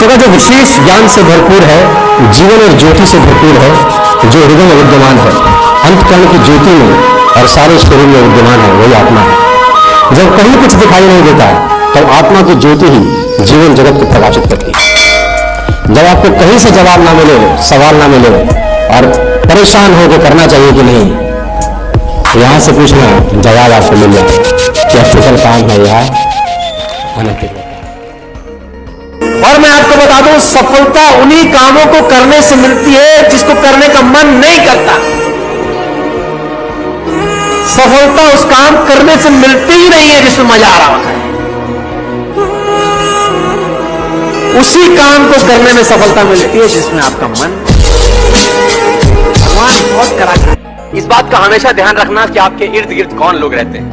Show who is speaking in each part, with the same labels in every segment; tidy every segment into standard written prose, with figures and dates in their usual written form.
Speaker 1: सदा जो विशेष ज्ञान से भरपूर है, जीवन और ज्योति से भरपूर है, जो हृदय में विद्यमान है, अंतकरण की ज्योति में और सारे शरीर में विद्यमान है, वही आत्मा है। जब कहीं कुछ दिखाई नहीं देता तब आत्मा की ज्योति ही जीवन जगत को प्रकाशित करती है। जब आपको कहीं से जवाब ना मिले, सवाल ना मिले और परेशान होकर करना चाहिए कि नहीं, यहां से पूछना, जवाब आपको मिल जाए कि अफ्रीकन काम है या अनैतिक। और मैं आपको बता दूं, सफलता उन्हीं कामों को करने से मिलती है जिसको करने का मन नहीं करता। सफलता उस काम करने से मिलती ही नहीं है जिसमें मजा आ रहा होता है। उसी काम को करने में सफलता मिलती है जिसमें आपका मन। भगवान बहुत करा।
Speaker 2: इस बात का हमेशा ध्यान रखना कि आपके इर्द गिर्द कौन लोग रहते हैं।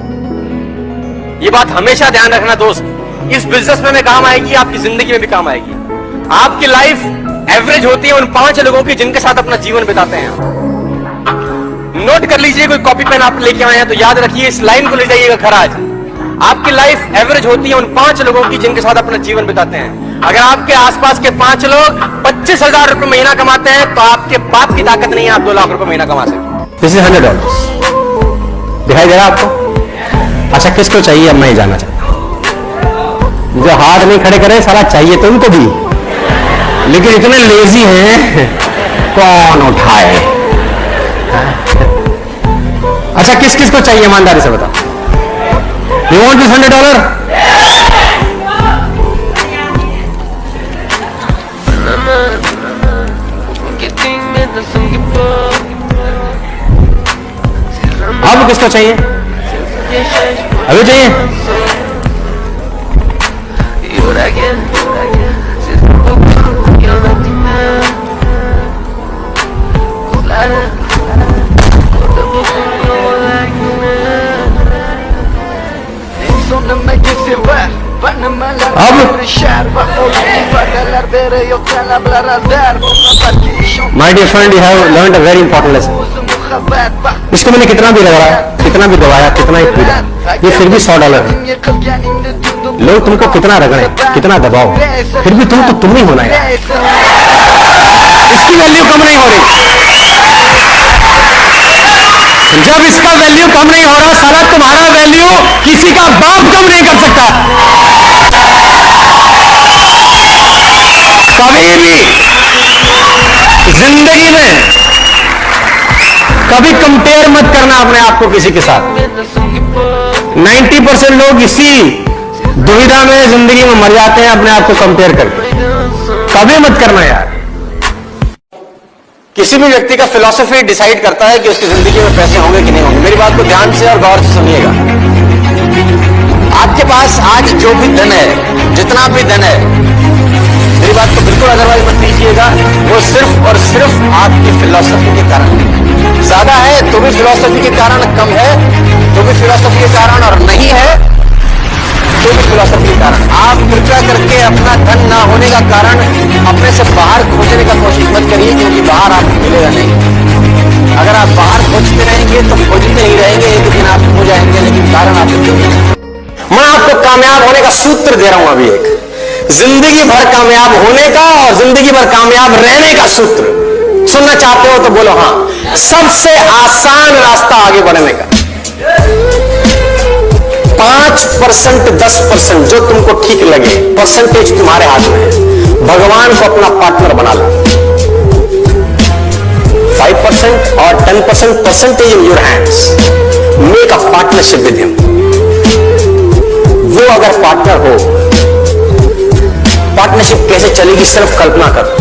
Speaker 2: ये बात हमेशा ध्यान रखना दोस्त। इस बिजनेस में काम आएगी, आपकी जिंदगी में भी काम आएगी। आपकी लाइफ एवरेज होती है उन 5 लोगों की जिनके साथ अपना जीवन बिताते हैं। नोट कर लीजिए, कोई कॉपी पेन आप लेके आए हैं तो याद रखिए, इस लाइन को ले जाइएगा घर आज। आपकी लाइफ एवरेज होती है उन 5 लोगों की जिनके साथ अपना जीवन बिताते हैं। अगर आपके आसपास के 5 लोग 25,000 रुपए महीना कमाते हैं तो आपके बाप की ताकत नहीं है आप 2 लाख रुपए महीना कमा सकते।
Speaker 1: दिस इज $100 दिखाई दे रहा आपको? अच्छा, किसको चाहिए अब मैं जाना चाहता हूं। जो हाथ नहीं खड़े करे, साला चाहिए तो उनको भी, लेकिन इतने लेजी हैं कौन उठाए। अच्छा, किस किस को चाहिए ईमानदारी से बताओ। You want this $100? अब किसको चाहिए? अभी चाहिए? My dear friend, you have learned a very important lesson. इसको मैंने कितना भी लगाया, कितना भी दबाया, कितना ही पीटा, ये फिर भी $100 है। लोग तुमको कितना रगड़े, कितना दबाओ, फिर भी तुम तो तुम ही होना है। इसकी वैल्यू कम नहीं हो रही। जब इसका वैल्यू कम नहीं हो रहा, साला तुम्हारा वैल्यू किसी का बाप कम नहीं कर सकता। कभी भी जिंदगी में कभी कंपेयर मत करना अपने आप को किसी के साथ। 90% लोग इसी दुविधा में जिंदगी में मर जाते हैं, अपने आप को कंपेयर करके। कभी मत करना यार। किसी भी व्यक्ति का फिलॉसफी डिसाइड करता है कि उसकी जिंदगी में पैसे होंगे कि नहीं होंगे। मेरी बात को ध्यान से और गौर से सुनिएगा। आपके पास आज जो भी धन है, जितना भी धन है, मेरी बात को बिल्कुल अदरवाइज मत लीजिएगा, वो सिर्फ और सिर्फ आपकी फिलॉसफी के कारण है। ज्यादा है तो भी फिलॉसफी के कारण, कम है तो भी फिलॉसफी के कारण, और नहीं है तो भी फिलॉसफी के कारण। आप कृपया करके अपना धन ना होने का कारण अपने से बाहर खोजने का कोशिश मत करिए, क्योंकि बाहर आपको मिलेगा नहीं। अगर आप बाहर खोजते रहेंगे तो खोजते ही रहेंगे, एक दिन आप खो जाएंगे, लेकिन कारण आपको मिलेगा। मैं आपको कामयाब होने का सूत्र दे रहा हूं अभी, एक जिंदगी भर कामयाब होने का और जिंदगी भर कामयाब रहने का सूत्र। सुनना चाहते हो तो बोलो हाँ। सबसे आसान रास्ता आगे बढ़ने का, 5%, 10% जो तुमको ठीक लगे, परसेंटेज तुम्हारे हाथ में है। भगवान को अपना पार्टनर बना लो। 5% और 10% percentage in your hands. Make a partnership with him. वो अगर पार्टनर हो, पार्टनरशिप कैसे चलेगी सिर्फ कल्पना करो।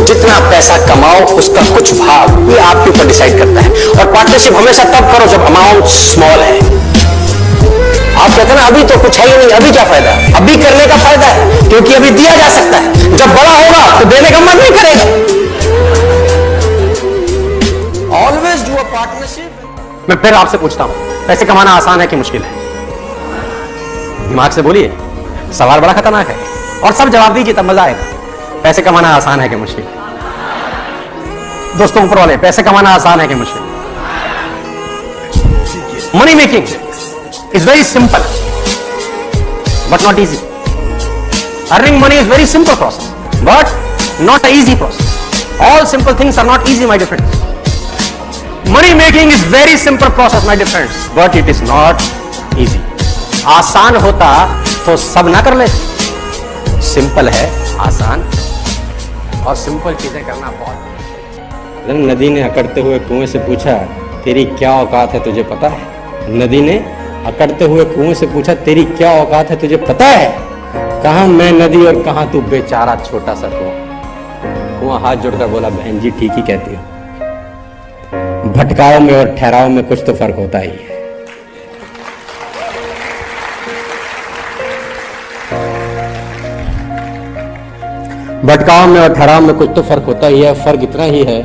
Speaker 1: जितना पैसा कमाओ उसका कुछ भाग ये आपके ऊपर डिसाइड करता है। और पार्टनरशिप हमेशा तब करो जब अमाउंट स्मॉल है। आप कहते हैं ना अभी तो कुछ है ही नहीं, अभी क्या फायदा? अभी करने का फायदा है, क्योंकि अभी दिया जा सकता है। जब बड़ा होगा तो देने का मन नहीं करेगा। Always do a partnership. मैं फिर आपसे पूछता हूं, पैसे कमाना आसान है कि मुश्किल है? दिमाग से बोलिए, सवाल बड़ा खतरनाक है। और सब जवाब दीजिए तब मजा आएगा। पैसे कमाना आसान है कि मुश्किल? दोस्तों ऊपर वाले, पैसे कमाना आसान है कि मुश्किल? Money making is very simple but not easy. Earning money is very simple process, but not an easy process. All simple things are not easy, my dear friends. Money making is very simple process, my dear friends, but it is not easy. आसान होता तो सब ना कर लेते. Simple है, आसान और सिंपल चीजें करना बहुत.
Speaker 3: नदी ने अकड़ते हुए कुएं से पूछा, तेरी क्या औकात है तुझे पता है? नदी ने अकड़ते हुए कुएं से पूछा, तेरी क्या औकात है तुझे पता है? कहाँ मैं नदी और कहाँ तू बेचारा छोटा सा कुआं. कुआं हाथ जोड़कर बोला, बहन जी ठीक ही कहती हो. भटकाव में और ठहराव में कुछ तो फर्क होता ही है. भटकाव में और ठहराव में कुछ तो फर्क होता ही है. फर्क इतना ही है,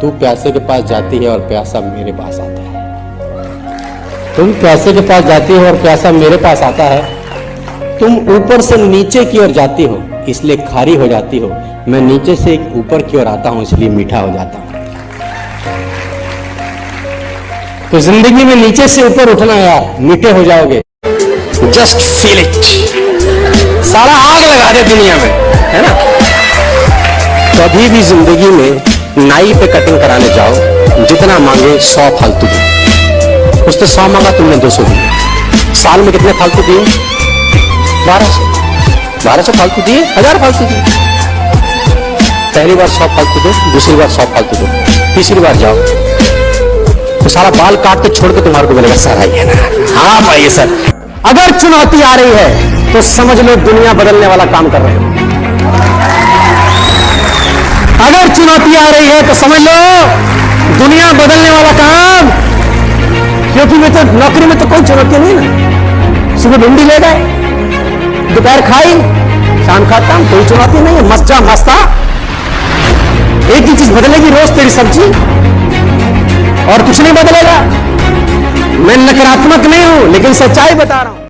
Speaker 3: तू प्यासे के पास जाती है और प्यासा मेरे पास आता है. तुम प्यासे के पास जाती हो और प्यासा मेरे पास आता है. तुम ऊपर से नीचे की ओर जाती हो इसलिए खारी हो जाती हो. मैं नीचे से ऊपर की ओर आता हूं इसलिए मीठा हो जाता हूं. तो जिंदगी में नीचे से ऊपर उठना यार, मीठे हो जाओगे. Just feel it. सारा आग लगा दे दुनिया में, है ना. कभी भी जिंदगी में नाई पे कटिंग कराने जाओ, जितना मांगे 100 फालतू दिए. उसने 100 मांगा, तुमने 200 दिए. साल में कितने फालतू दिए? 1200 फालतू दिए, 1000 फालतू दिए. पहली बार 100 फालतू दो, दूसरी बार 100 फालतू दो, तीसरी बार जाओ तो सारा बाल काट के छोड़ के तुम्हारे को बोलेगा सर आइए ना. हाँ भाई सर. अगर चुनौती आ रही है तो समझ लो दुनिया बदलने वाला काम कर रहे हो. अगर चुनौती आ रही है तो समझ लो दुनिया बदलने वाला काम. क्योंकि मैं तो नौकरी में तो कोई चुनौती नहीं ना. सुबह भिंडी ले गए, दोपहर खाई, शाम खाता हूं, कोई चुनौती नहीं है. मस्त जा मस्ता. एक ही चीज बदलेगी रोज, तेरी सब्जी, और कुछ नहीं बदलेगा. मैं नकारात्मक नहीं हूं लेकिन सच्चाई बता रहा हूं.